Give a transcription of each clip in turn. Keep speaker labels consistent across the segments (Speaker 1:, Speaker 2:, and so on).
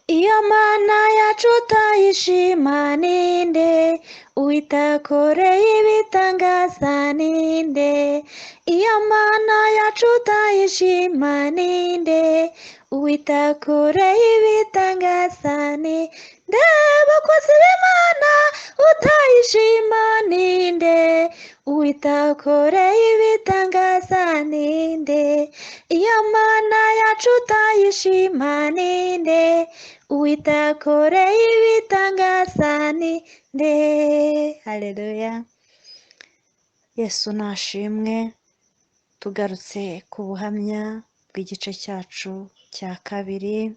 Speaker 1: iyo mana yacu utayishima ninde, uwitakoreye ibitangaza ninde, iyo mana yacu utayishima ninde, uwitakoreye ibitangaza ninde, abakozi b'Imana utayishima ninde, uwitakoreye ibitangaza ninde, iyo mana yacu utayishima ninde, uwitakoreye ibitangaza ninde. Haleluya, Yesu nashimwe. Tugarutse ku buhamya bw'igice cyacu cya kabiri,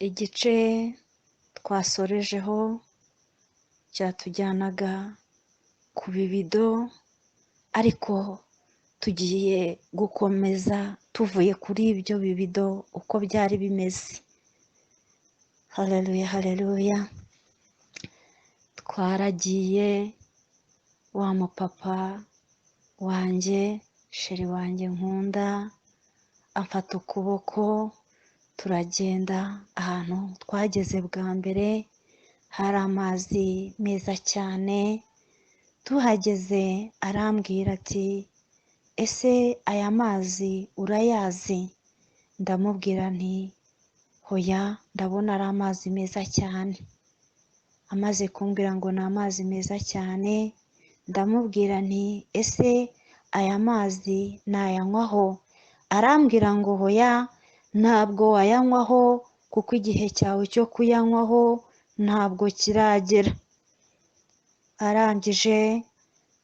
Speaker 1: igice twasorejeho cyatujyanaga ku bibido, ariko tugiye gukomeza tuvuye kuri ibyo bibido uko byari bimeze. Haleluya, haleluya. Twaragiye, wa mupapa wanjye, sheri wanjye nkunda, amfata ukuboko turagenda. Ahantu twageze bwa mbere hari amazi meza cyane. Tuhageze arambwira ati, ese aya mazi urayazi? Ndamubwira nti hoya, ndabona ari amazi meza cyane. Amaze kumbwira ngo ni amazi meza cyane, ndamubwira nti ese aya mazi nayanywaho? Arambwira ngo hoya, ntabwo wayanywaho kuko igihe cyawe cyo kuyanywaho ntabwo kiragera. Arangije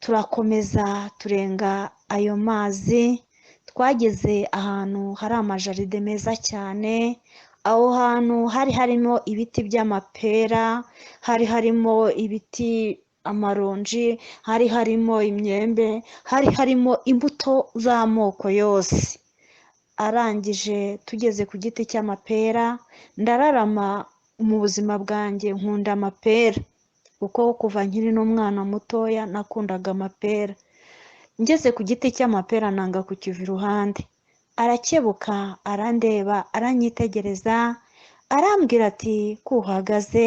Speaker 1: turakomeza turenga ayo mazi, twageze ahantu hari amajaride meza cyane. Aho hantu hari harimo ibiti by'amapera, hari harimo ibiti amaronji, hari harimo imyembe, hari harimo imbuto z'amoko yose. Arangije tugeze ku giti cy'amapera, ndararama. Mu buzima bwanjye nkunda amapera, kuko kuva nkiri n'umwana mutoya nakundaga amapera. Ngeze ku giti cy'amapera nanga kukiva iruhande. Arakebuka arandeba, aranyitegereza, arambwira ati kuhagaze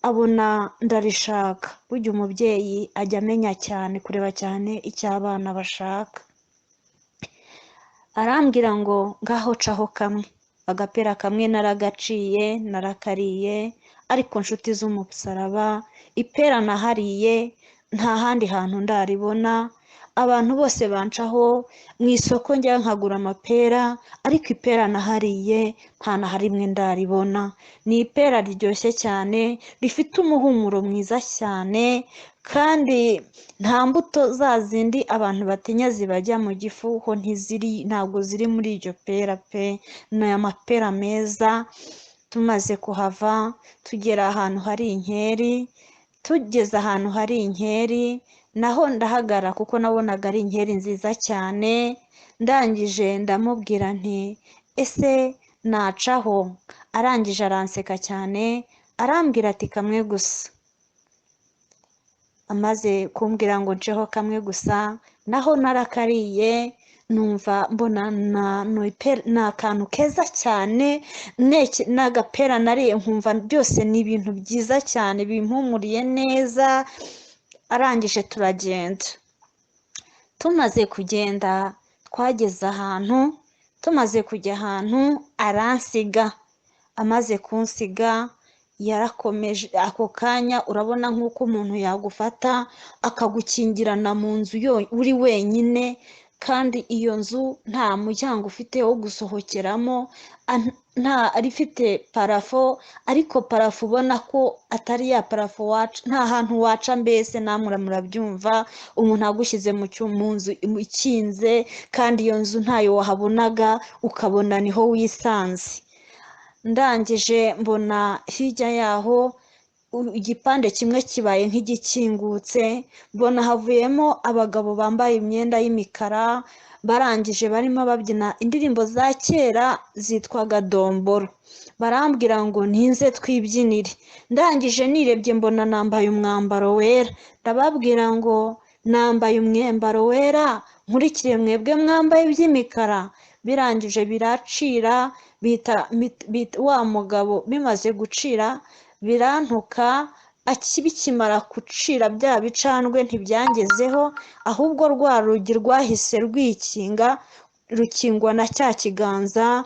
Speaker 1: abona ndarishaka. Burya umubyeyi ajya amenya cyane, kureba cyane icyo abana bashaka. Arambwira ngo ngaho caho kamwe. Agapera kamwe naragaciye, narakariye, ariko nshuti z'umusaraba, ipera nahariye nta handi hantu ndaribona. Abantu bose bancaho mu isoko njya nkagura amapera, ariko ipera nahariye nta na rimwe ndaribona. Ni ipera riryoshye cyane, rifite umuhumuro mwiza cyane, kandi nta mbuto za zindi abantu batinya zibajya mu gifu ho ntiziri, ntabwo ziri muri iryo pera pe. Ni amapera meza. Tumaze kuhava tugera ahantu hari inkeri. Tugeze ahantu hari inkeri naho ndahagara kuko nabonaga ari inkeri nziza cyane. Ndangije ndamubwira nti ese nacaho? Arangije aranseka cyane, arambwira ati kamwe gusa. Amaze kumbwira ngo nceho kamwe gusa, naho narakariye, numva mbona ni akantu keza cyane, n'agapera nariye nkumva byose ni ibintu byiza cyane bimpumuriye neza. Arangije turagenda. Tumaze kugenda twageze ahantu, tumaze kujya ahantu aransiga. Amaze kunsiga yarakomeje. Ako kanya urabona nk'uko umuntu yagufata akagukingirana mu nzu uri wenyine, kandi iyo nzu nta muryango ufite wo gusohokeramo, nta rifite parafo, ariko parafo ubona ko atari ya parafo waca, nta hantu waca, mbese namwe murabyumva, umuntu agushyize mu nzu ikinze, kandi iyo nzu ntayo wahabonaga, ukabona niho wisanze. Ndangije mbona hirya yaho igipande kimwe kibaye nk'igikingutse, mbona havuyemo abagabo bambaye imyenda y'imikara, barangije barimo babyina indirimbo za kera zitwaga domboro. Barambwira ngo ntinze twibyinire. Ndangije nirebye mbona nambaye umwambaro wera. Ndababwira ngo nambaye umwambaro wera, nkurikire mwebwe mwambaye iby'imikara. birangije biracira, wa mugabo bimaze gucira birantuka, bikimara gucira bya bicandwe ntibyangezeho, ahubwo rwa rugi rwahise rwikinga, rukingwa na cya kiganza.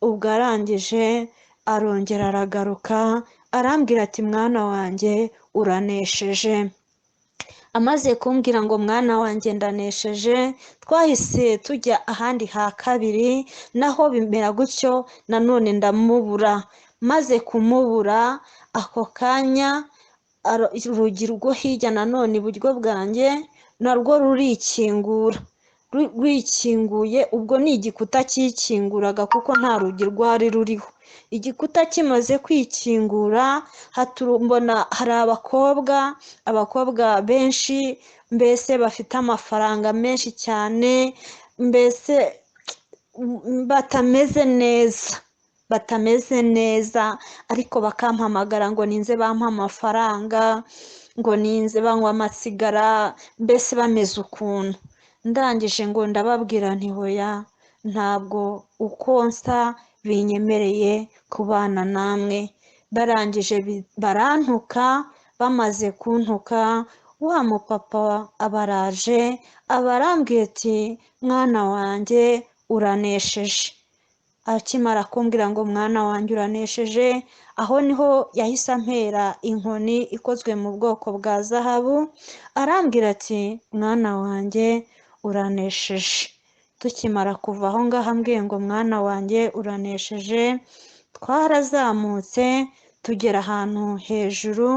Speaker 1: Ubwo arangije arongera aragaruka arambwira ati mwana wanjye uranesheje. Amaze kumbwira ngo mwana wanjye ndanesheje, twahise tujya ahandi ha kabiri, naho bimera gutyo nanone ndamubura. Maze kumubura ako kanya urugi rwo hirya nanone iburyo bwanjye narwo rurikingura. Rwikinguye ubwo ni igikuta cyikinguraga kuko nta rugi rwari ruriho. Igikuta kimaze kwikingura mbona hari abakobwa benshi, mbese bafite amafaranga menshi cyane, mbese batameze neza ariko bakampamagara ngo ninze bampa amafaranga, ngo ninze banywa amasigara, mbese bameze ukuntu. Ndangije ngo ndababwira nti hoya, ntabwo uko nsa binyemereye kubana namwe. Barangije barantuka, bamaze kuntuka wa mupapa abaraje abarambwiye ati mwana wanjye uranesheje. Akimara kumbwira ngo mwana wanjye uranesheje, aho niho yahise ampera inkoni ikozwe mu bwoko bwa zahabu, arambwira ati mwana wanjye uranesheje. Tukimara kuva aho ngaho ambwiye ngo mwana wanjye uranesheje, twarazamutse tugera ahantu hejuru.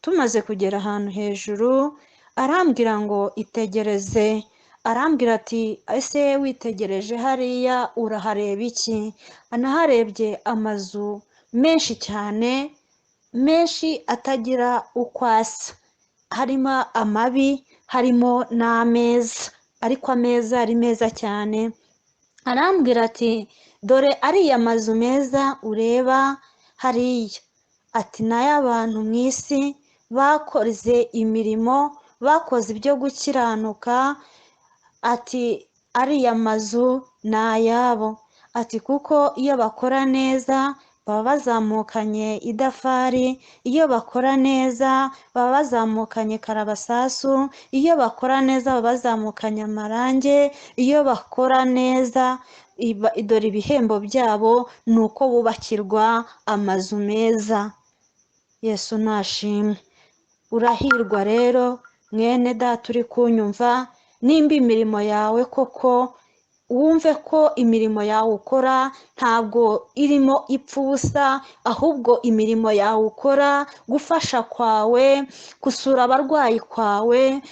Speaker 1: Tumaze kugera ahantu hejuru arambwira ngo itegereze, arambwira ati ese witegereje hariya urahareba iki? Anaharebye amazu menshi cyane, menshi atagira uko asa, harimo amabi, harimo n'ameza, ariko ameza ari meza cyane. Arambwira ati dore ariya mazu meza ureba hariya, ati n'ay'abantu mu isi bakoze imirimo, bakoze ibyo gukiranuka, ati ariya mazu ni ayabo, ati kuko iyo bakora neza baba bazamukanye idafari, iyo bakora neza baba bazamukanye karabasasu, iyo bakora neza baba bazamukanye amarange, iyo bakora neza dore ibihembo byabo ni uko bubakirwa amazu meza. Yesu nashimwe. Urahirwa rero mwene data uri kunyumva, nimba imirimo yawe koko wumve ko imirimo yawe ukora ntabwo irimo ipfa ubusa, ahubwo imirimo yawe ukora, gufasha kwawe, gusura abarwayi kwawe,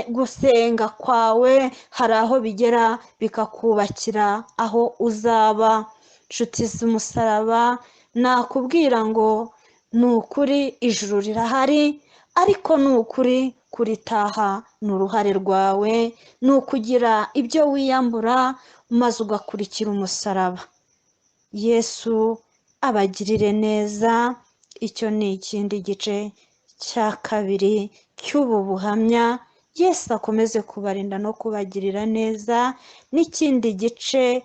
Speaker 1: gusenga kwawe, hari aho bigera bikakubakira aho uzaba. Nshuti z'umusaraba, nakubwira ngo ni ukuri ijuru rirahari, ariko ni ukuri kuritaha ni uruhare rwawe, ni ukugira ibyo wiyambura maze ugakurikira umusaraba. Yesu abagirire neza. Icyo ni ikindi gice cya kabiri cy'ubu buhamya. Yesu akomeze kubarinda no kubagirira neza. N'ikindi gice